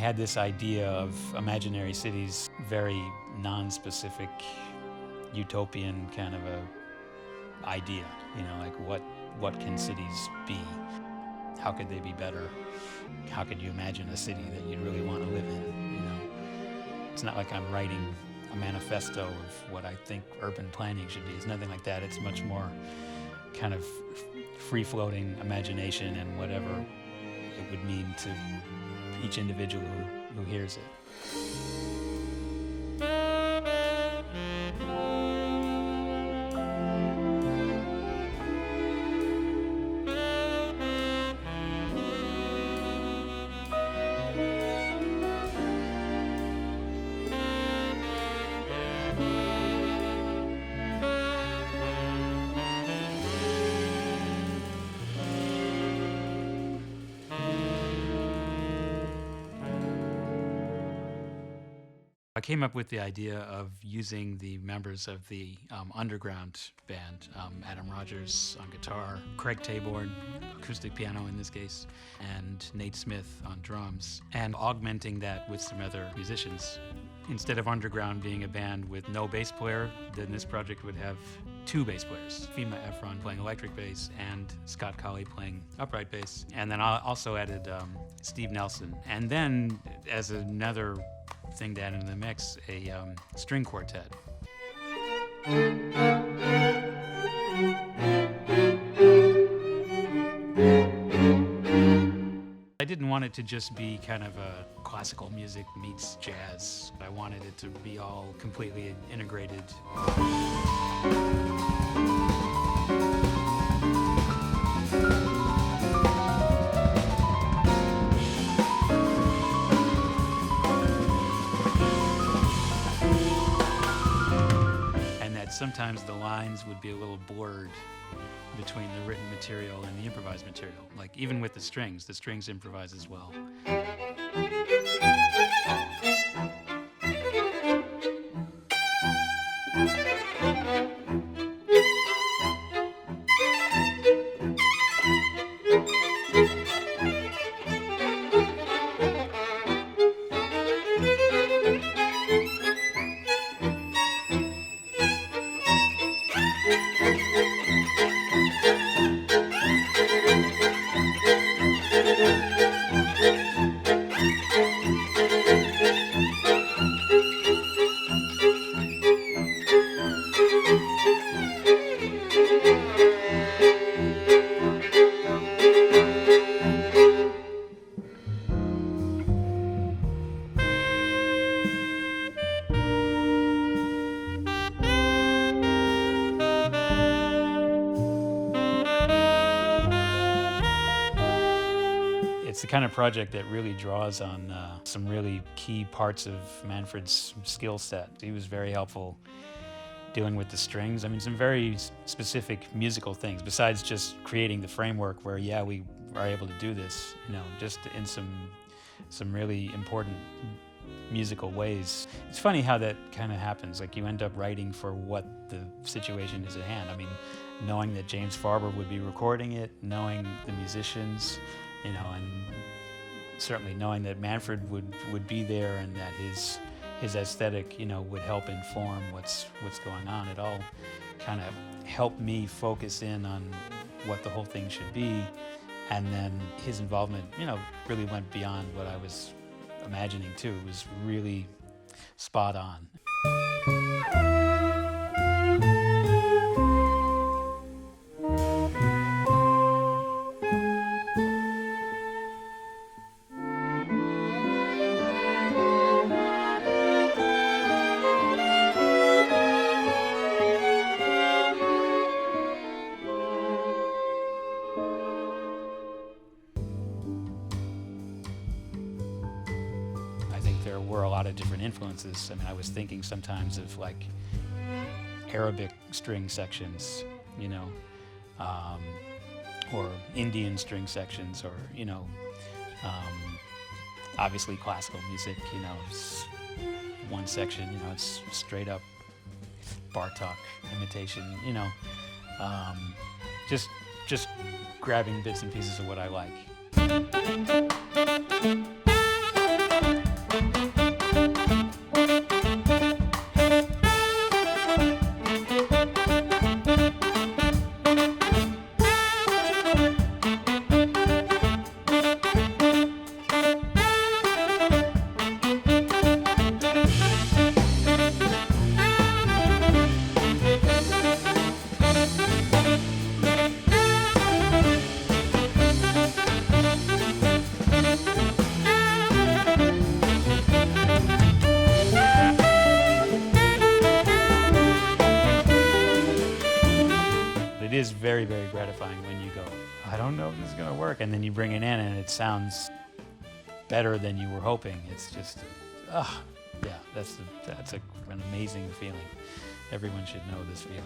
had this idea of imaginary cities, very non-specific, utopian kind of a idea, like what can cities be? How could they be better? How could you imagine a city that you'd really want to live in, It's not like I'm writing a manifesto of what I think urban planning should be. It's nothing like that. It's much more kind of free-floating imagination and whatever it would mean to each individual who hears it. I came up with the idea of using the members of the Underground band, Adam Rogers on guitar, Craig Taborn, acoustic piano in this case, and Nate Smith on drums, and augmenting that with some other musicians. Instead of Underground being a band with no bass player, then this project would have 2 bass players, Fima Ephron playing electric bass and Scott Colley playing upright bass. And then I also added Steve Nelson. And then, as another thing to add into the mix, a string quartet. I didn't want it to just be kind of a classical music meets jazz. I wanted it to be all completely integrated. Sometimes the lines would be a little blurred between the written material and the improvised material. Like even with the strings improvise as well. It's the kind of project that really draws on some really key parts of Manfred's skill set. He was very helpful dealing with the strings. I mean, some very specific musical things, besides just creating the framework where, yeah, we are able to do this, just in some really important musical ways. It's funny how that kind of happens. Like you end up writing for what the situation is at hand. I mean, knowing that James Farber would be recording it, knowing the musicians, and certainly knowing that Manfred would be there and that his aesthetic, would help inform what's going on. It all kind of helped me focus in on what the whole thing should be, and then his involvement, really went beyond what I was imagining too. It was really spot on. There were a lot of different influences. I mean, I was thinking sometimes of like Arabic string sections, or Indian string sections, or, obviously classical music, it's one section, it's straight up Bartok imitation, just grabbing bits and pieces of what I like. gratifying when you go, I don't know if this is going to work, and then you bring it in and it sounds better than you were hoping. It's just, yeah, that's an amazing feeling. Everyone should know this feeling.